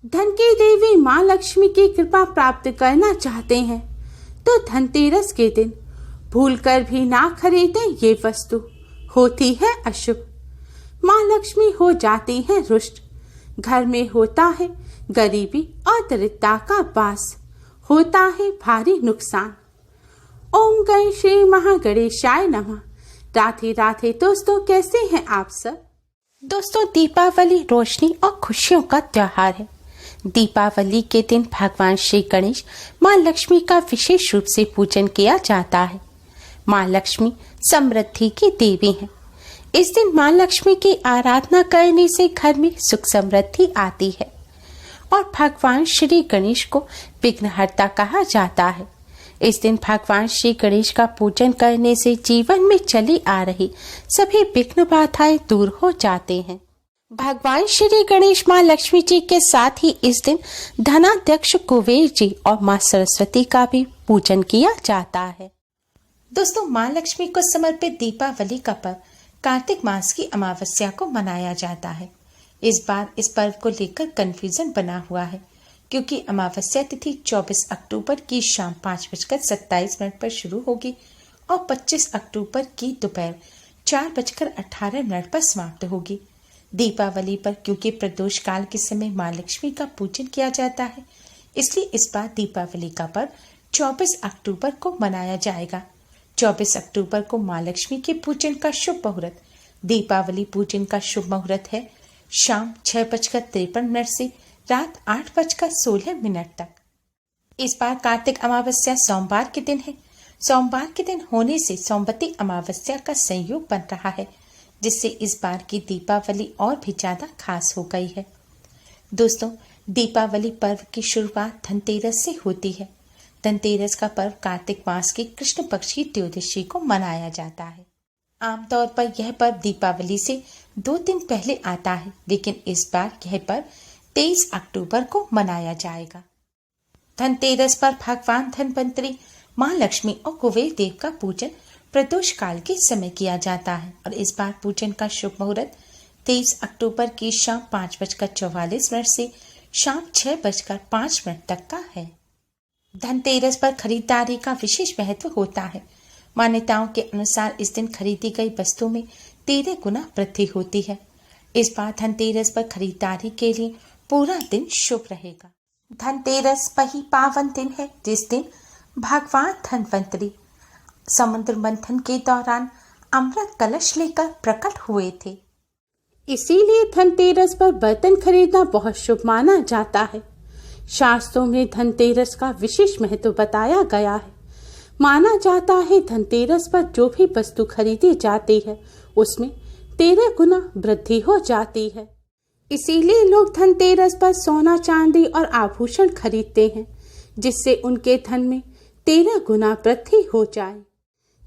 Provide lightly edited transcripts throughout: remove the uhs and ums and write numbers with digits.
धन की देवी माँ लक्ष्मी की कृपा प्राप्त करना चाहते हैं तो धनतेरस के दिन भूलकर भी ना खरीदें ये वस्तु, होती है अशुभ। माँ लक्ष्मी हो जाती है रुष्ट, घर में होता है गरीबी और दरिद्रता का वास, होता है भारी नुकसान। ओम गण श्री महागणेशाय नमः। राधे राधे दोस्तों, कैसे हैं आप सब। दोस्तों, दीपावली रोशनी और खुशियों का त्योहार है। दीपावली के दिन भगवान श्री गणेश माँ लक्ष्मी का विशेष रूप से पूजन किया जाता है। माँ लक्ष्मी समृद्धि की देवी हैं। इस दिन माँ लक्ष्मी की आराधना करने से घर में सुख समृद्धि आती है और भगवान श्री गणेश को विघ्नहर्ता कहा जाता है। इस दिन भगवान श्री गणेश का पूजन करने से जीवन में चली आ रही सभी विघ्न बाधाएं दूर हो जाते हैं। भगवान श्री गणेश माँ लक्ष्मी जी के साथ ही इस दिन धनाध्यक्ष कुबेर जी और माँ सरस्वती का भी पूजन किया जाता है। दोस्तों, माँ लक्ष्मी को समर्पित दीपावली का पर्व कार्तिक मास की अमावस्या को मनाया जाता है। इस बार इस पर्व को लेकर कंफ्यूजन बना हुआ है, क्योंकि अमावस्या तिथि 24 अक्टूबर की शाम 5:27 पर शुरू होगी और 25 अक्टूबर की दोपहर 4:18 पर समाप्त होगी। दीपावली पर क्योंकि प्रदोष काल के समय माँ लक्ष्मी का पूजन किया जाता है, इसलिए इस बार दीपावली का पर्व 24 अक्टूबर को मनाया जाएगा। 24 अक्टूबर को माँ लक्ष्मी के पूजन का शुभ मुहूर्त, दीपावली पूजन का शुभ मुहूर्त है शाम 6:53 से रात 8:16 तक। इस बार कार्तिक अमावस्या सोमवार के दिन है। सोमवार के दिन होने से सोमवती अमावस्या का संयोग बन रहा है, जिससे इस बार की दीपावली और भी ज्यादा खास हो गई है। दोस्तों, दीपावली पर्व की शुरुआत धनतेरस से होती है। धनतेरस का पर्व कार्तिक मास की कृष्ण पक्ष की त्रयोदशी को मनाया जाता है। आमतौर पर यह पर्व दीपावली से 2 दिन पहले आता है, लेकिन इस बार यह पर्व 23 अक्टूबर को मनाया जाएगा। धनतेरस पर भगवान धनवंतरी, माँ लक्ष्मी और कुबेर देव का पूजन प्रदोष काल के समय किया जाता है और इस बार पूजन का शुभ मुहूर्त 23 अक्टूबर की शाम 5:44 से शाम 6:05 तक का है। धनतेरस पर खरीदारी का विशेष महत्व होता है। मान्यताओं के अनुसार इस दिन खरीदी गई वस्तु में 13 गुना वृद्धि होती है। इस बार धनतेरस पर खरीदारी के लिए पूरा दिन शुभ रहेगा। धनतेरस वही पावन दिन है जिस दिन भगवान धनवंतरी समुद्र मंथन के दौरान अमृत कलश लेकर प्रकट हुए थे। इसीलिए धनतेरस पर बर्तन खरीदना बहुत शुभ माना जाता है। शास्त्रों में धनतेरस का विशेष महत्व बताया गया है। माना जाता है धनतेरस पर जो भी वस्तु खरीदी जाती है उसमें 13 गुना वृद्धि हो जाती है। इसीलिए लोग धनतेरस पर सोना, चांदी और आभूषण खरीदते हैं, जिससे उनके धन में 13 गुना वृद्धि हो जाए।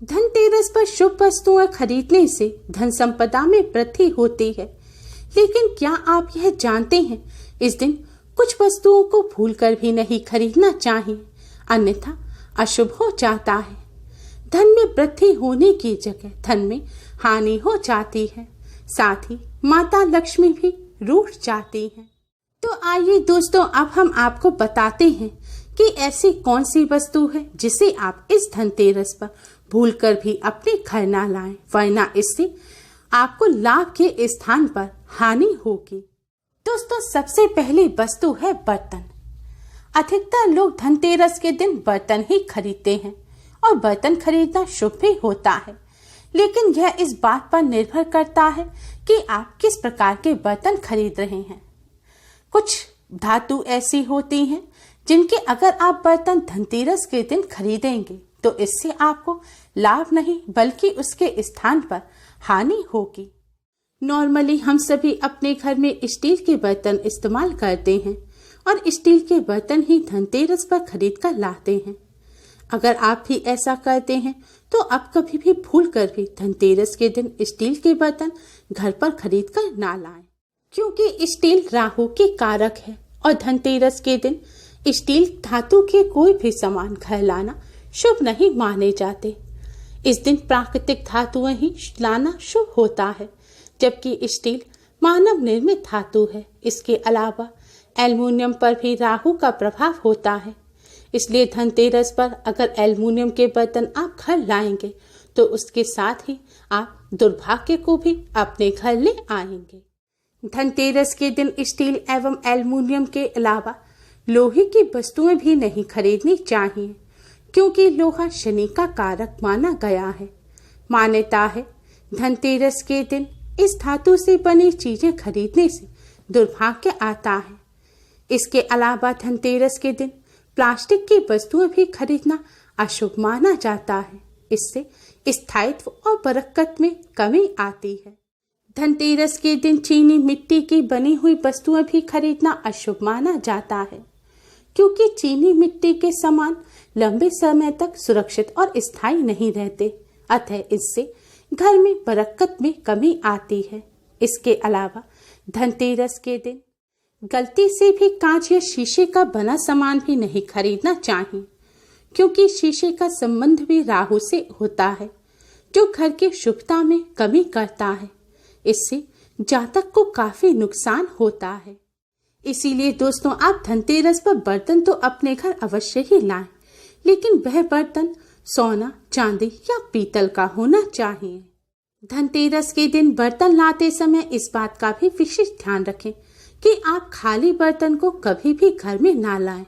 धनतेरस पर शुभ वस्तुएं खरीदने से धन संपदा में वृद्धि होती है। लेकिन क्या आप यह जानते हैं, इस दिन कुछ वस्तुओं को भूलकर भी नहीं खरीदना चाहिए, अन्यथा अशुभ हो जाता है। धन में वृद्धि होने की जगह धन में हानि हो जाती है। साथ ही माता लक्ष्मी भी रूठ जाती हैं। तो आइए दोस्तों, अब हम आपको बताते हैं कि ऐसी कौन सी वस्तु है जिसे आप इस धनतेरस पर भूलकर भी अपने घर ना लाएं, वरना इससे आपको लाभ के स्थान पर हानि होगी। दोस्तों, सबसे पहली वस्तु है बर्तन। अधिकतर लोग धनतेरस के दिन बर्तन ही खरीदते हैं और बर्तन खरीदना शुभ भी होता है, लेकिन यह इस बात पर निर्भर करता है कि आप किस प्रकार के बर्तन खरीद रहे हैं। कुछ धातु ऐसी होती हैं जिनके अगर आप बर्तन धनतेरस के दिन खरीदेंगे तो इससे आपको लाभ नहीं बल्कि उसके स्थान पर हानि होगी। नॉर्मली हम सभी अपने घर में स्टील के बर्तन इस्तेमाल करते हैं और स्टील के बर्तन ही धनतेरस पर खरीद कर लाते हैं। अगर आप भी ऐसा करते हैं तो आप कभी भी भूल कर भी धनतेरस के दिन स्टील के बर्तन घर पर खरीद कर ना लाएं, क्योंकि स्टील राहु के कारक है और धनतेरस के दिन स्टील धातु के कोई भी सामान घर लाना शुभ नहीं माने जाते। इस दिन प्राकृतिक धातुएं ही लाना शुभ होता है, जबकि स्टील मानव निर्मित धातु है। इसके अलावा एल्युमिनियम पर भी राहु का प्रभाव होता है, इसलिए धनतेरस पर अगर एल्युमिनियम के बर्तन आप घर लाएंगे तो उसके साथ ही आप दुर्भाग्य को भी अपने घर ले आएंगे। धनतेरस के दिन स्टील एवं एल्युमिनियम के अलावा लोहे की वस्तुएं भी नहीं खरीदनी चाहिए, क्योंकि लोहा शनि का कारक माना गया है। मान्यता है धनतेरस के दिन इस धातु से बनी चीजें खरीदने से दुर्भाग्य आता है। इसके अलावा धनतेरस के दिन प्लास्टिक की वस्तुएं भी खरीदना अशुभ माना जाता है। इससे स्थायित्व और बरकत में कमी आती है। धनतेरस के दिन चीनी मिट्टी की बनी हुई वस्तुएं भी खरीदना अशुभ माना जाता है, क्योंकि चीनी मिट्टी के सामान लंबे समय तक सुरक्षित और स्थायी नहीं रहते, अतः इससे घर में बरकत में कमी आती है। इसके अलावा धनतेरस के दिन गलती से भी कांच या शीशे का बना सामान भी नहीं खरीदना चाहिए, क्योंकि शीशे का संबंध भी राहु से होता है, जो घर की शुभता में कमी करता है। इससे जातक को काफी नुकसान होता है। इसीलिए दोस्तों, आप धनतेरस पर बर्तन तो अपने घर अवश्य ही लाएं, लेकिन वह बर्तन सोना, चांदी या पीतल का होना चाहिए। धनतेरस के दिन बर्तन लाते समय इस बात का भी विशेष ध्यान रखें कि आप खाली बर्तन को कभी भी घर में ना लाएं,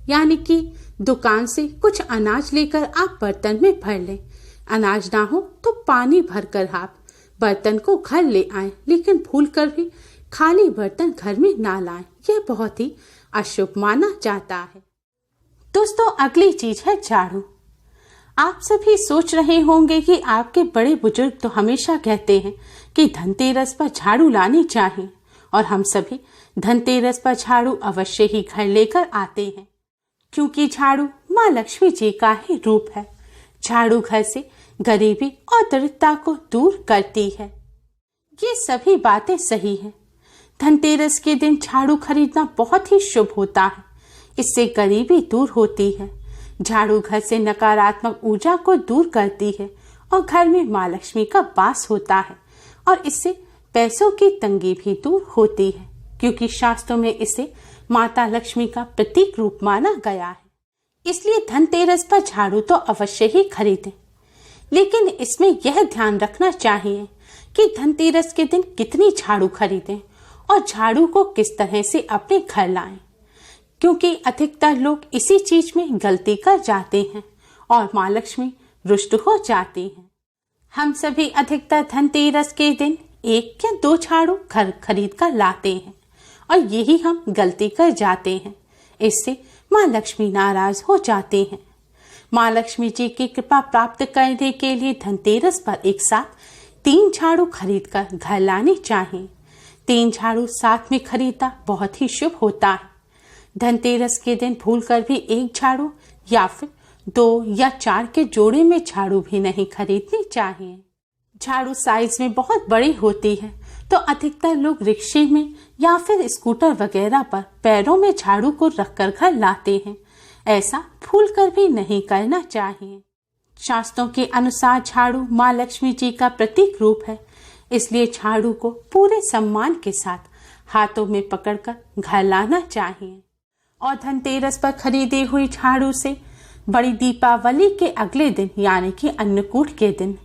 यानी कि दुकान से कुछ अनाज लेकर आप बर्तन में भर लें। अनाज ना हो तो पानी भरकर आप बर्तन को घर ले आएं, लेकिन भूलकर भी खाली बर्तन घर में ना लाएं। यह बहुत ही अशुभ माना जाता है। दोस्तों, अगली चीज है झाड़ू। आप सभी सोच रहे होंगे कि आपके बड़े बुजुर्ग तो हमेशा कहते हैं कि धनतेरस पर झाड़ू लानी चाहिए, और हम सभी धनतेरस पर झाड़ू अवश्य ही घर लेकर आते हैं, क्योंकि झाड़ू माँ लक्ष्मी जी का ही रूप है। झाड़ू घर से गरीबी और दरिद्रता को दूर करती है। ये सभी बातें सही है। धनतेरस के दिन झाड़ू खरीदना बहुत ही शुभ होता है। इससे गरीबी दूर होती है। झाड़ू घर से नकारात्मक ऊर्जा को दूर करती है और घर में माँ लक्ष्मी का वास होता है, और इससे पैसों की तंगी भी दूर होती है, क्योंकि शास्त्रों में इसे माता लक्ष्मी का प्रतीक रूप माना गया है। इसलिए धनतेरस पर झाड़ू तो अवश्य ही खरीदें, लेकिन इसमें यह ध्यान रखना चाहिए कि धनतेरस के दिन कितनी झाड़ू खरीदें और झाड़ू को किस तरह से अपने घर लाएं, क्योंकि अधिकतर लोग इसी चीज में गलती कर जाते हैं और माँ लक्ष्मी रुष्ट हो जाती हैं। हम सभी अधिकतर धनतेरस के दिन 1 या 2 झाड़ू घर खरीद कर लाते हैं, और यही हम गलती कर जाते हैं। इससे माँ लक्ष्मी नाराज हो जाते हैं। माँ लक्ष्मी जी की कृपा प्राप्त करने के लिए धनतेरस पर एक साथ 3 झाड़ू खरीद कर घर लाने चाहिए। 3 झाड़ू साथ में खरीदना बहुत ही शुभ होता है। धनतेरस के दिन भूलकर भी 1 झाड़ू या फिर 2 या 4 के जोड़े में झाड़ू भी नहीं खरीदनी चाहिए। झाड़ू साइज में बहुत बड़ी होती है, तो अधिकतर लोग रिक्शे में या फिर स्कूटर वगैरह पर पैरों में झाड़ू को रखकर घर लाते हैं। ऐसा भूलकर भी नहीं करना चाहिए। शास्त्रों के अनुसार झाड़ू माँ लक्ष्मी जी का प्रतीक रूप है, इसलिए झाड़ू को पूरे सम्मान के साथ हाथों में पकड़कर घर लाना चाहिए। और धनतेरस पर खरीदी हुई झाड़ू से बड़ी दीपावली के अगले दिन यानी कि अन्नकूट के दिन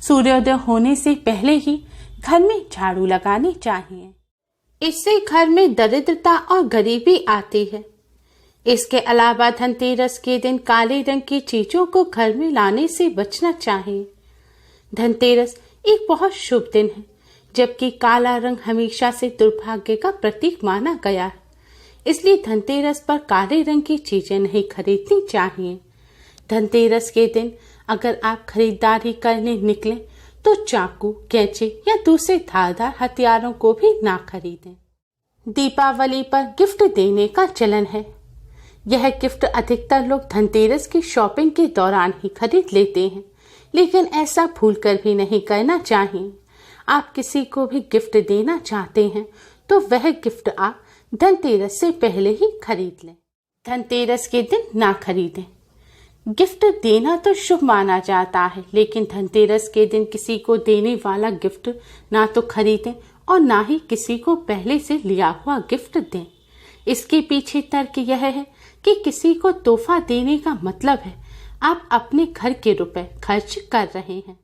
सूर्योदय होने से पहले ही घर में झाड़ू लगानी चाहिए। इससे घर में दरिद्रता और गरीबी आती है। इसके अलावा धनतेरस के दिन काले रंग की चीजों को घर में लाने से बचना चाहिए। धनतेरस एक बहुत शुभ दिन है, जबकि काला रंग हमेशा से दुर्भाग्य का प्रतीक माना गया है। इसलिए धनतेरस पर काले रंग की चीजें नहीं खरीदनी चाहिए। धनतेरस के दिन अगर आप खरीदारी करने निकलें तो चाकू, कैंची या दूसरे धारदार हथियारों को भी ना खरीदें। दीपावली पर गिफ्ट देने का चलन है। यह गिफ्ट अधिकतर लोग धनतेरस की शॉपिंग के दौरान ही खरीद लेते हैं, लेकिन ऐसा भूलकर भी नहीं करना चाहिए। आप किसी को भी गिफ्ट देना चाहते हैं तो वह गिफ्ट आप धनतेरस से पहले ही खरीद लें। धनतेरस के दिन ना खरीदें। गिफ्ट देना तो शुभ माना जाता है, लेकिन धनतेरस के दिन किसी को देने वाला गिफ्ट ना तो खरीदें और ना ही किसी को पहले से लिया हुआ गिफ्ट दें। इसके पीछे तर्क यह है कि किसी को तोहफा देने का मतलब है आप अपने घर के रुपए खर्च कर रहे हैं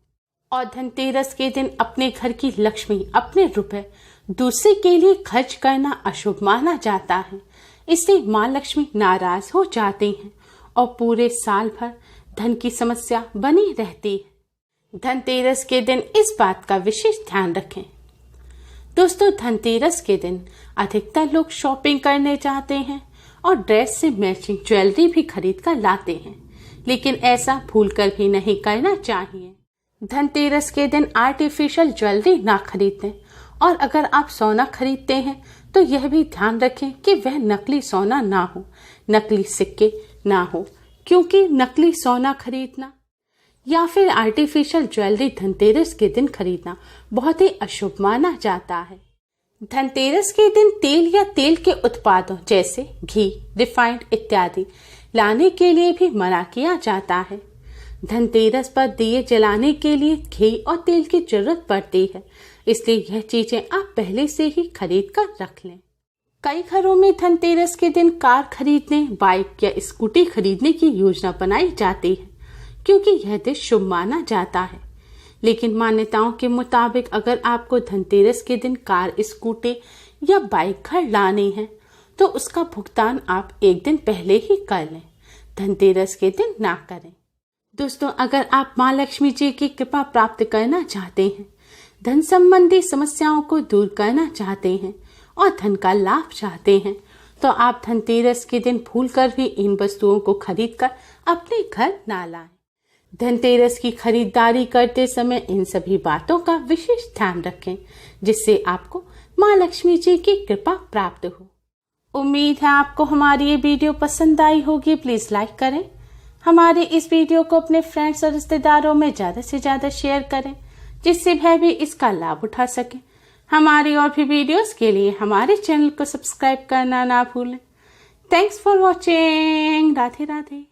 और धनतेरस के दिन अपने घर की लक्ष्मी, अपने रुपए दूसरे के लिए खर्च करना अशुभ माना जाता है। इससे माँ लक्ष्मी नाराज हो जाती हैं और पूरे साल भर धन की समस्या बनी रहती है। धनतेरस के दिन इस बात का विशेष ध्यान रखें। दोस्तों, धनतेरस के दिन अधिकतर लोग शॉपिंग करने जाते हैं और ड्रेस से मैचिंग ज्वेलरी भी खरीद कर लाते हैं, लेकिन ऐसा भूलकर भी नहीं करना चाहिए। धनतेरस के दिन आर्टिफिशियल ज्वेलरी ना खरीदें और अगर आप सोना खरीदते हैं तो यह भी ध्यान रखें कि वह नकली सोना ना हो, नकली सिक्के ना हो, क्योंकि नकली सोना खरीदना या फिर आर्टिफिशियल ज्वेलरी धनतेरस के दिन खरीदना बहुत ही अशुभ माना जाता है। धनतेरस के दिन तेल या तेल के उत्पादों जैसे घी, रिफाइंड इत्यादि लाने के लिए भी मना किया जाता है। धनतेरस पर दिए जलाने के लिए घी और तेल की जरूरत पड़ती है, इसलिए यह चीजें आप पहले से ही खरीद कर रख लें। कई घरों में धनतेरस के दिन कार खरीदने, बाइक या स्कूटी खरीदने की योजना बनाई जाती है, क्योंकि यह दिन शुभ माना जाता है। लेकिन मान्यताओं के मुताबिक अगर आपको धनतेरस के दिन कार, स्कूटी या बाइक घर लानी है तो उसका भुगतान आप एक दिन पहले ही कर लें, धनतेरस के दिन ना करें। दोस्तों, अगर आप माँ लक्ष्मी जी की कृपा प्राप्त करना चाहते हैं, धन संबंधी समस्याओं को दूर करना चाहते हैं और धन का लाभ चाहते हैं, तो आप धनतेरस के दिन भूलकर भी इन वस्तुओं को खरीदकर अपने घर ना लाएं। धनतेरस की खरीदारी करते समय इन सभी बातों का विशेष ध्यान रखें, जिससे आपको माँ लक्ष्मी जी की कृपा प्राप्त हो। उम्मीद है आपको हमारी ये वीडियो पसंद आई होगी। प्लीज लाइक करें, हमारे इस वीडियो को अपने फ्रेंड्स और रिश्तेदारों में ज्यादा से ज्यादा शेयर करें, जिससे वह भी इसका लाभ उठा सके। हमारी और भी वीडियोस के लिए हमारे चैनल को सब्सक्राइब करना ना भूलें। Thanks for watching. Radhe Radhe.